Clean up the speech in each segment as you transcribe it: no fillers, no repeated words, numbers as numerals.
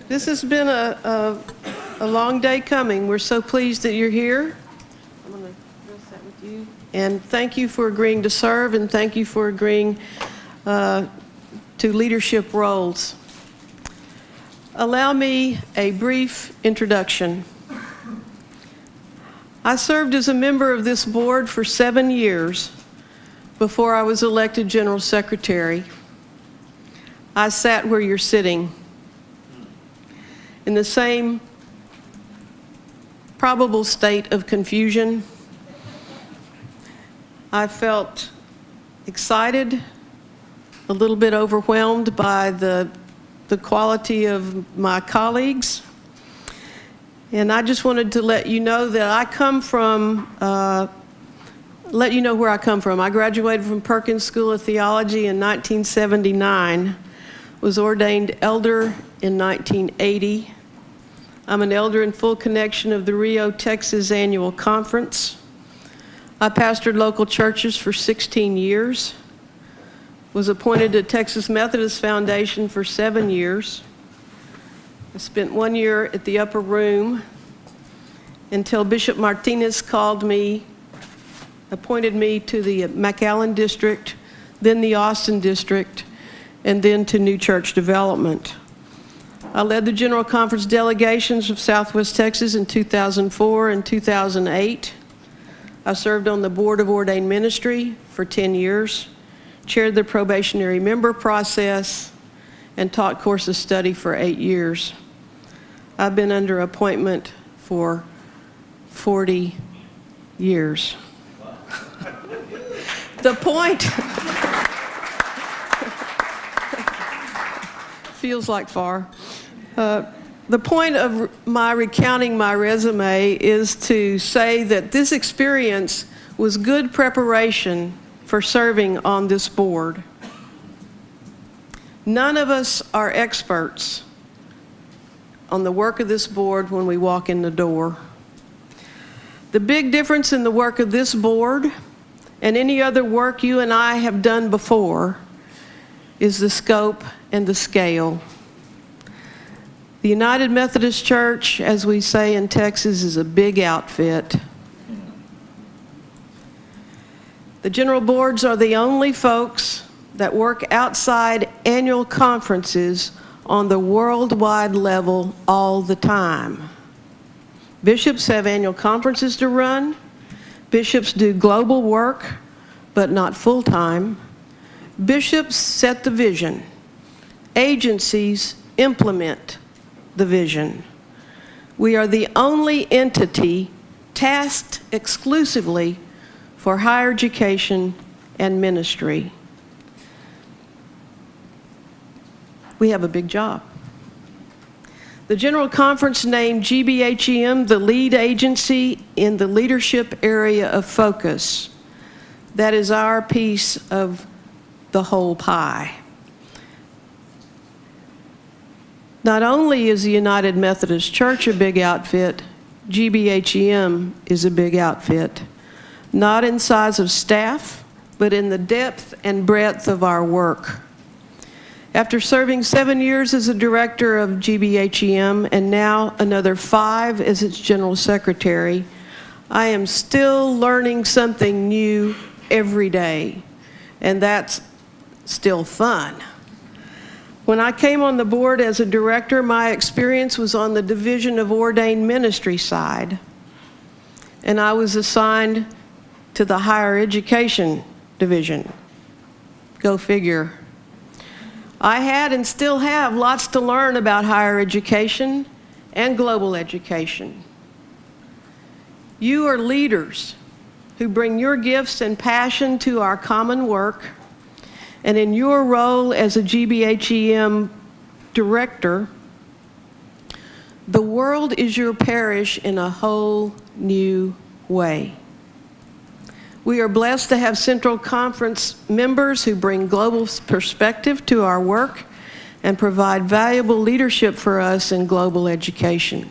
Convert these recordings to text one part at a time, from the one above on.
This has been a long day coming. We're so pleased that you're here. I'm going to address that with you. And thank you for agreeing to serve, and thank you for agreeing to leadership roles. Allow me a brief introduction. I served as a member of this board for 7 years before I was elected General Secretary. I sat where you're sitting, in the same probable state of confusion. I felt excited, a little bit overwhelmed by the quality of my colleagues. And I just wanted to let you know that I come from, let you know where I come from. I graduated from Perkins School of Theology in 1979, was ordained elder in 1980. I'm an elder in full connection of the Rio, Texas Annual Conference. I pastored local churches for 16 years, was appointed to Texas Methodist Foundation for 7 years. I spent 1 year at the upper room until Bishop Martinez called me, appointed me to the McAllen District, then the Austin District, and then to New Church Development. I led the General Conference delegations of Southwest Texas in 2004 and 2008. I served on the Board of Ordained Ministry for 10 years, chaired the probationary member process, and taught course of study for 8 years. I've been under appointment for 40 years. The point, feels like far. The point of my recounting my resume is to say that this experience was good preparation for serving on this board. None of us are experts on the work of this board when we walk in the door. The big difference in the work of this board and any other work you and I have done before is the scope and the scale. The United Methodist Church, as we say in Texas, is a big outfit. The general boards are the only folks that work outside annual conferences on the worldwide level all the time. Bishops have annual conferences to run. Bishops do global work, but not full-time. Bishops set the vision. Agencies implement the vision. We are the only entity tasked exclusively for higher education and ministry. We have a big job. The General Conference named GBHEM the lead agency in the leadership area of focus. That is our piece of the whole pie. Not only is the United Methodist Church a big outfit, GBHEM is a big outfit. Not in size of staff, but in the depth and breadth of our work. After serving 7 years as a director of GBHEM and now another 5 as its general secretary, I am still learning something new every day, and that's still fun. When I came on the board as a director, my experience was on the Division of Ordained Ministry side, and I was assigned to the Higher Education Division. Go figure. I had and still have lots to learn about higher education and global education. You are leaders who bring your gifts and passion to our common work, and in your role as a GBHEM director, the world is your parish in a whole new way. We are blessed to have Central Conference members who bring global perspective to our work and provide valuable leadership for us in global education.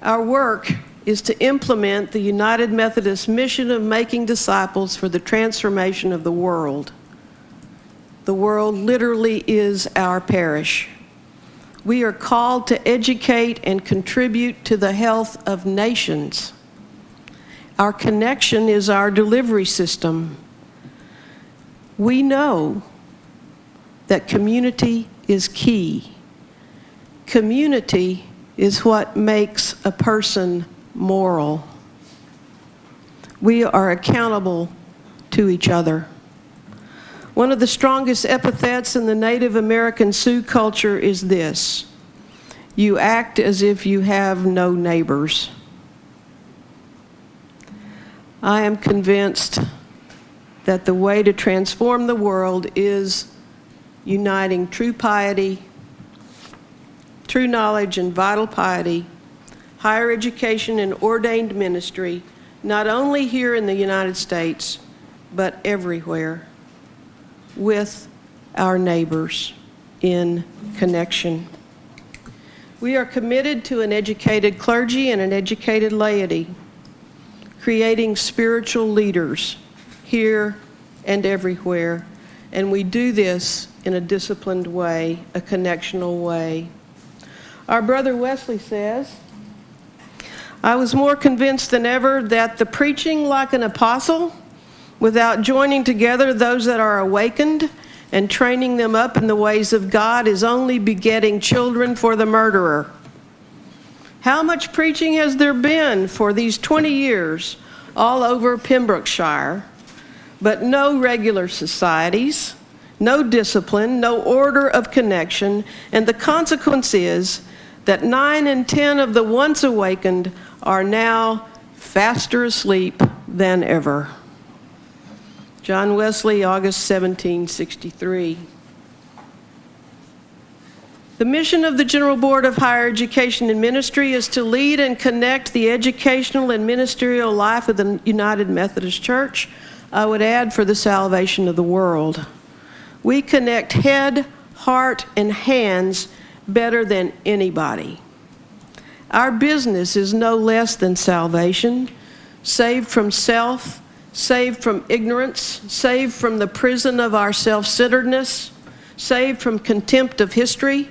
Our work is to implement the United Methodist mission of making disciples for the transformation of the world. The world literally is our parish. We are called to educate and contribute to the health of nations. Our connection is our delivery system. We know that community is key. Community is what makes a person moral. We are accountable to each other. One of the strongest epithets in the Native American Sioux culture is this: you act as if you have no neighbors. I am convinced that the way to transform the world is uniting true piety, true knowledge and vital piety, higher education and ordained ministry, not only here in the United States, but everywhere, with our neighbors in connection. We are committed to an educated clergy and an educated laity, creating spiritual leaders here and everywhere, and we do this in a disciplined way, a connectional way. Our brother Wesley says, "I was more convinced than ever that the preaching like an apostle, without joining together those that are awakened and training them up in the ways of God, is only begetting children for the murderer." How much preaching has there been for these 20 years all over Pembrokeshire, but no regular societies, no discipline, no order of connection, and the consequence is that 9 in 10 of the once awakened are now faster asleep than ever. John Wesley, August 1763. The mission of the General Board of Higher Education and Ministry is to lead and connect the educational and ministerial life of the United Methodist Church, I would add, for the salvation of the world. We connect head, heart, and hands better than anybody. Our business is no less than salvation, saved from self, saved from ignorance, saved from the prison of our self-centeredness, saved from contempt of history,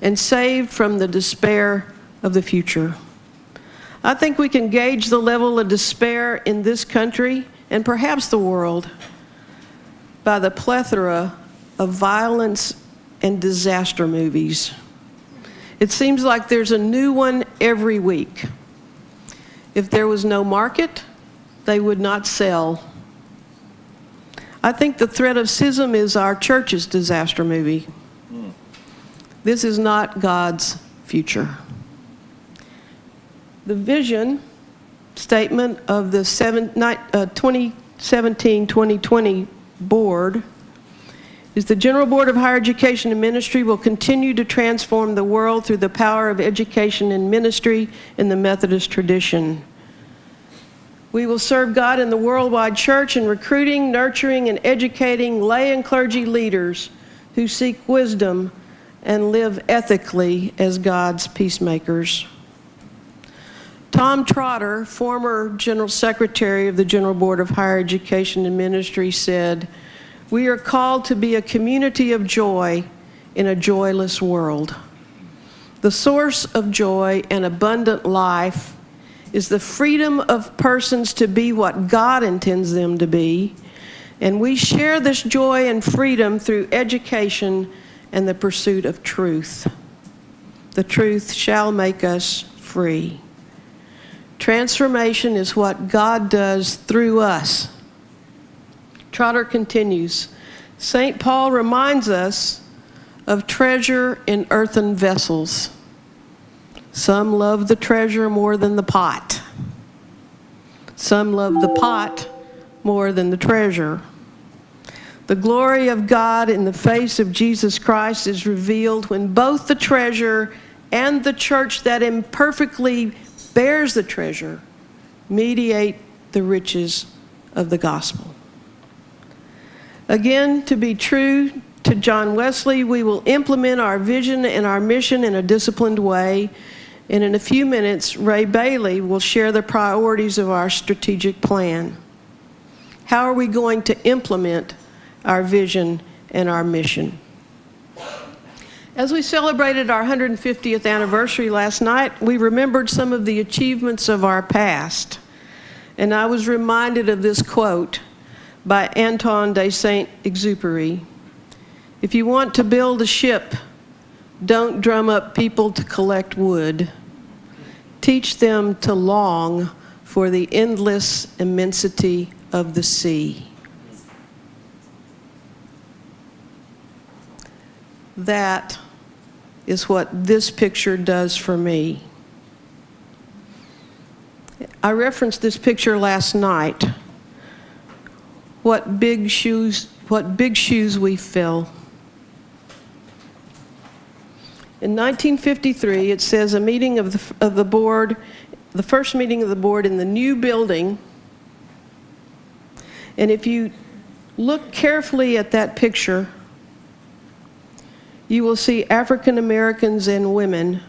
and saved from the despair of the future. I think we can gauge the level of despair in this country, and perhaps the world, by the plethora of violence and disaster movies. It seems like there's a new one every week. If there was no market, they would not sell. I think the threat of schism is our church's disaster movie. This is not God's future. The vision statement of the 2017-2020 board is the General Board of Higher Education and Ministry will continue to transform the world through the power of education and ministry in the Methodist tradition. We will serve God in the worldwide church in recruiting, nurturing, and educating lay and clergy leaders who seek wisdom and live ethically as God's peacemakers. Tom Trotter, former General Secretary of the General Board of Higher Education and Ministry, said, "We are called to be a community of joy in a joyless world. The source of joy and abundant life is the freedom of persons to be what God intends them to be, and we share this joy and freedom through education and the pursuit of truth. The truth shall make us free." Transformation is what God does through us. Trotter continues, St. Paul reminds us of treasure in earthen vessels. Some love the treasure more than the pot. Some love the pot more than the treasure. The glory of God in the face of Jesus Christ is revealed when both the treasure and the church that imperfectly bears the treasure mediate the riches of the gospel. Again, to be true to John Wesley, we will implement our vision and our mission in a disciplined way. And in a few minutes, Ray Bailey will share the priorities of our strategic plan. How are we going to implement our vision and our mission? As we celebrated our 150th anniversary last night, we remembered some of the achievements of our past. And I was reminded of this quote by Antoine de Saint-Exupéry. If you want to build a ship, don't drum up people to collect wood. Teach them to long for the endless immensity of the sea. That is what this picture does for me. I referenced this picture last night. What big shoes we fill. In 1953, it says a meeting of the board, the first meeting of the board in the new building. And if you look carefully at that picture, you will see African Americans and women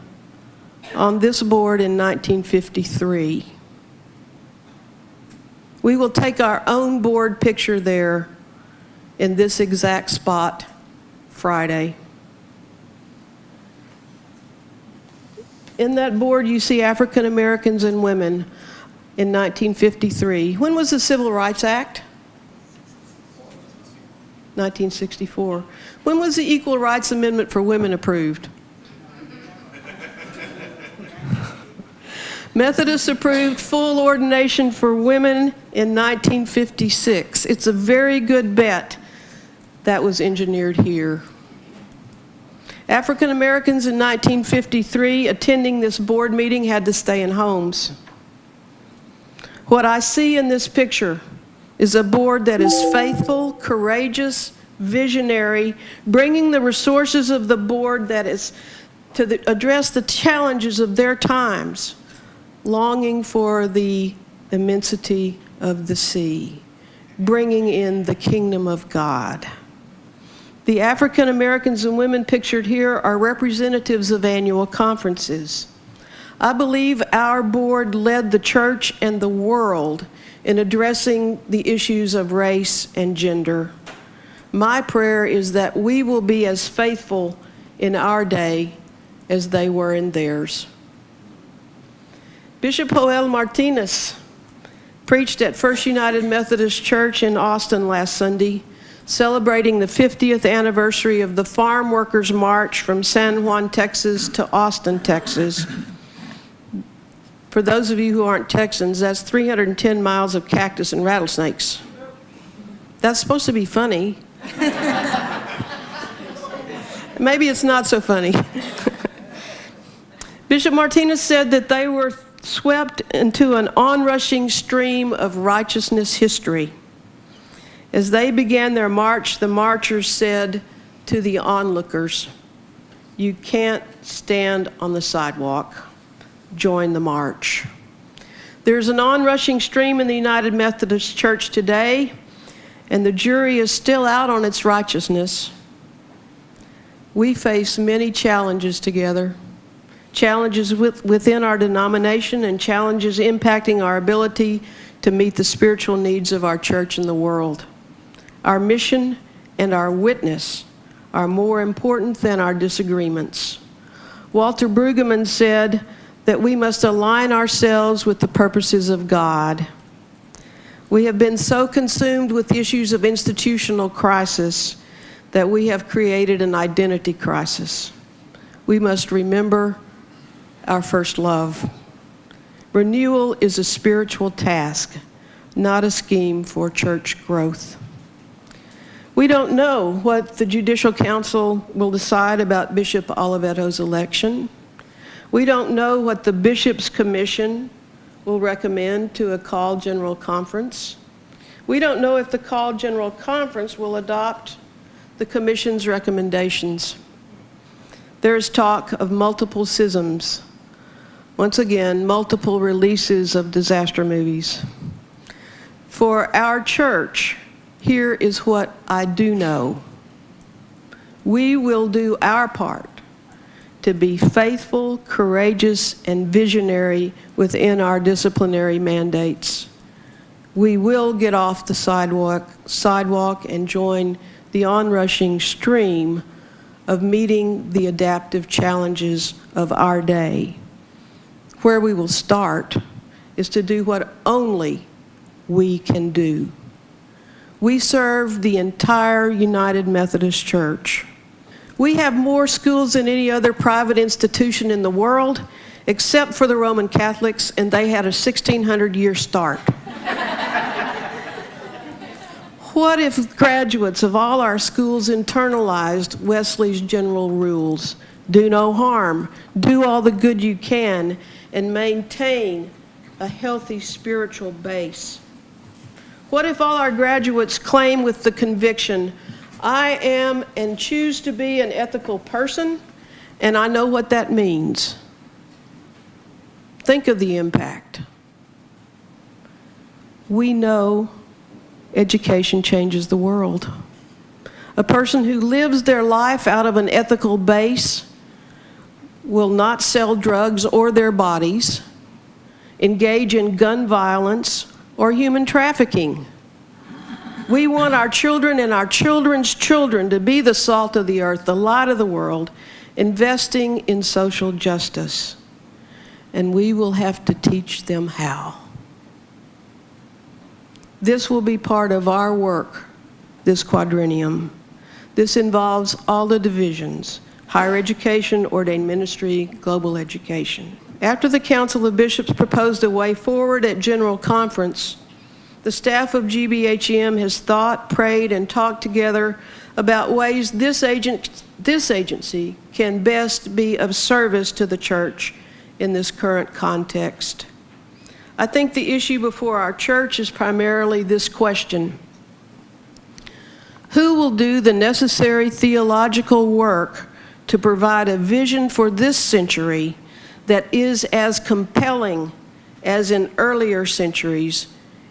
on this board in 1953. We will take our own board picture there in this exact spot Friday. In that board, you see African Americans and women in 1953. When was the Civil Rights Act? 1964. When was the Equal Rights Amendment for women approved? Methodists approved full ordination for women in 1956. It's a very good bet that was engineered here. African Americans in 1953 attending this board meeting had to stay in homes. What I see in this picture is a board that is faithful, courageous, visionary, bringing the resources of the board that is to address the challenges of their times, longing for the immensity of the sea, bringing in the kingdom of God. The African Americans and women pictured here are representatives of annual conferences. I believe our board led the church and the world in addressing the issues of race and gender. My prayer is that we will be as faithful in our day as they were in theirs. Bishop Joel Martinez preached at First United Methodist Church in Austin last Sunday, celebrating the 50th anniversary of the Farm Workers' March from San Juan, Texas to Austin, Texas. For those of you who aren't Texans, that's 310 miles of cactus and rattlesnakes. That's supposed to be funny. Maybe it's not so funny. Bishop Martinez said that they were swept into an onrushing stream of righteousness history. As they began their march, the marchers said to the onlookers, "You can't stand on the sidewalk. Join the march." There's an onrushing stream in the United Methodist Church today, and the jury is still out on its righteousness. We face many challenges together, challenges within our denomination and challenges impacting our ability to meet the spiritual needs of our church and the world. Our mission and our witness are more important than our disagreements. Walter Brueggemann said that we must align ourselves with the purposes of God. We have been so consumed with issues of institutional crisis that we have created an identity crisis. We must remember our first love. Renewal is a spiritual task, not a scheme for church growth. We don't know what the Judicial Council will decide about Bishop Olivetto's election. We don't know what the Bishops' Commission will recommend to a called General Conference. We don't know if the called General Conference will adopt the Commission's recommendations. There is talk of multiple schisms. Once again, multiple releases of disaster movies. For our church, here is what I do know. We will do our part to be faithful, courageous, and visionary within our disciplinary mandates. We will get off the sidewalk and join the onrushing stream of meeting the adaptive challenges of our day. Where we will start is to do what only we can do. We serve the entire United Methodist Church. We have more schools than any other private institution in the world, except for the Roman Catholics, and they had a 1600-year start. What if graduates of all our schools internalized Wesley's general rules? Do no harm, do all the good you can, and maintain a healthy spiritual base. What if all our graduates claim with the conviction, I am and choose to be an ethical person, and I know what that means? Think of the impact. We know education changes the world. A person who lives their life out of an ethical base will not sell drugs or their bodies, engage in gun violence, or human trafficking. We want our children and our children's children to be the salt of the earth, the light of the world, investing in social justice. And we will have to teach them how. This will be part of our work, this quadrennium. This involves all the divisions: higher education, ordained ministry, global education. After the Council of Bishops proposed a way forward at General Conference, the staff of GBHEM has thought, prayed, and talked together about ways this agency can best be of service to the church in this current context. I think the issue before our church is primarily this question: who will do the necessary theological work to provide a vision for this century that is as compelling as in earlier centuries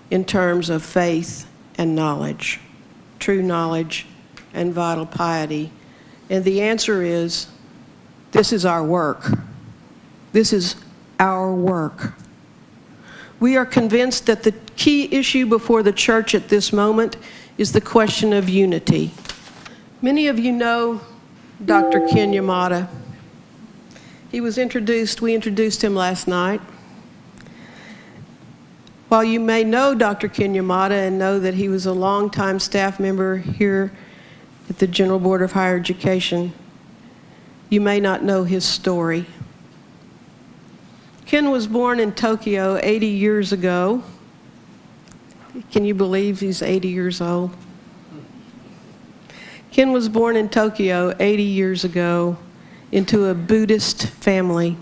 in terms of faith and knowledge, true knowledge and vital piety? And the answer is, this is our work. This is our work. We are convinced that the key issue before the church at this moment is the question of unity. Many of you know Dr. Ken Yamada. We introduced him last night. While you may know Dr. Ken Yamada and know that he was a longtime staff member here at the General Board of Higher Education, you may not know his story. Ken was born in Tokyo 80 years ago. Can you believe he's 80 years old? Ken was born in Tokyo 80 years ago into a Buddhist family.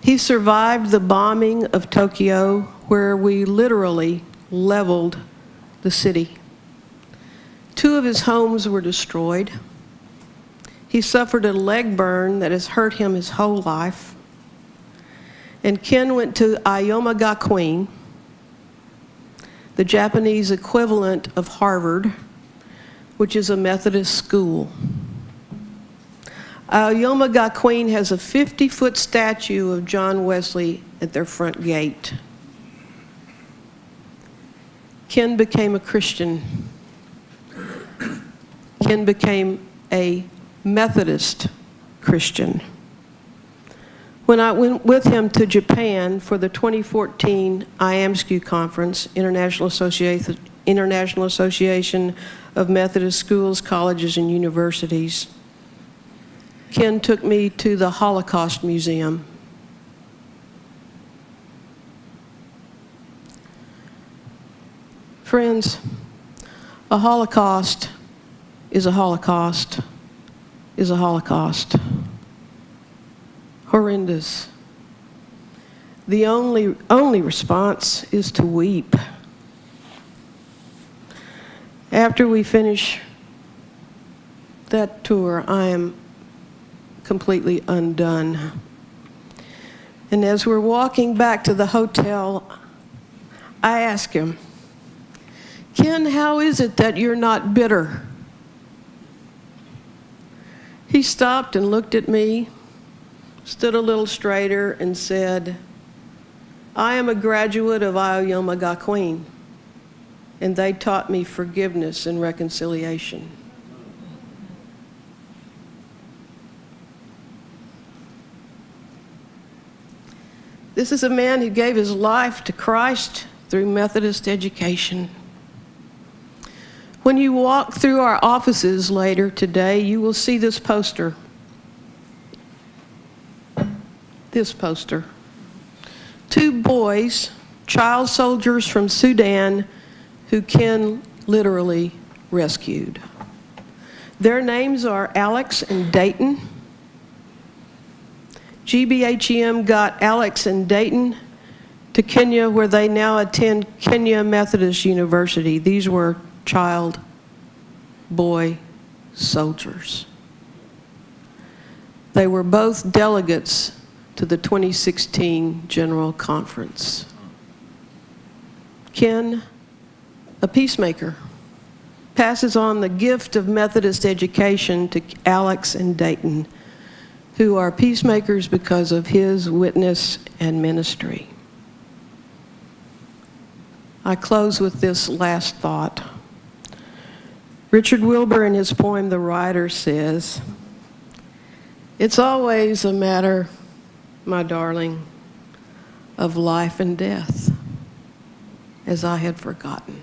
He survived the bombing of Tokyo, where we literally leveled the city. 2 of his homes were destroyed. He suffered a leg burn that has hurt him his whole life. And Ken went to Aoyama Gakuin, the Japanese equivalent of Harvard, which is a Methodist school. Aoyama Gakuin has a 50-foot statue of John Wesley at their front gate. Ken became a Christian. Ken became a Methodist Christian. When I went with him to Japan for the 2014 IAMSCU conference, International Association of Methodist Schools, Colleges, and Universities, Ken took me to the Holocaust Museum. Friends, a Holocaust is a Holocaust is a Holocaust. Horrendous. The only response is to weep. After we finish that tour, I am completely undone. And as we're walking back to the hotel, I ask him, Ken, how is it that you're not bitter? He stopped and looked at me, stood a little straighter, and said, I am a graduate of Aoyama Gakuin, and they taught me forgiveness and reconciliation. This is a man who gave his life to Christ through Methodist education. When you walk through our offices later today, you will see this poster. This poster. 2 boys, child soldiers from Sudan, who Ken literally rescued. Their names are Alex and Dayton. GBHEM got Alex and Dayton to Kenya, where they now attend Kenya Methodist University. These were child boy soldiers. They were both delegates to the 2016 General Conference. Ken, a peacemaker, passes on the gift of Methodist education to Alex and Dayton, who are peacemakers because of his witness and ministry. I close with this last thought. Richard Wilbur, in his poem, The Rider, says, "It's always a matter, my darling, of life and death, as I had forgotten."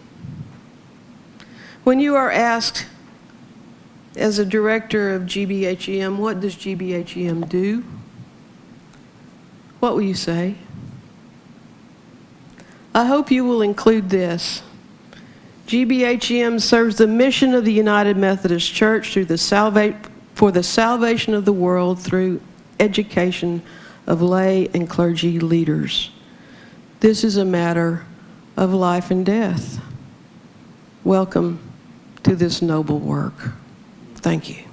When you are asked, as a director of GBHEM, what does GBHEM do? What will you say? I hope you will include this. GBHEM serves the mission of the United Methodist Church for the salvation of the world through education of lay and clergy leaders. This is a matter of life and death. Welcome to this noble work. Thank you.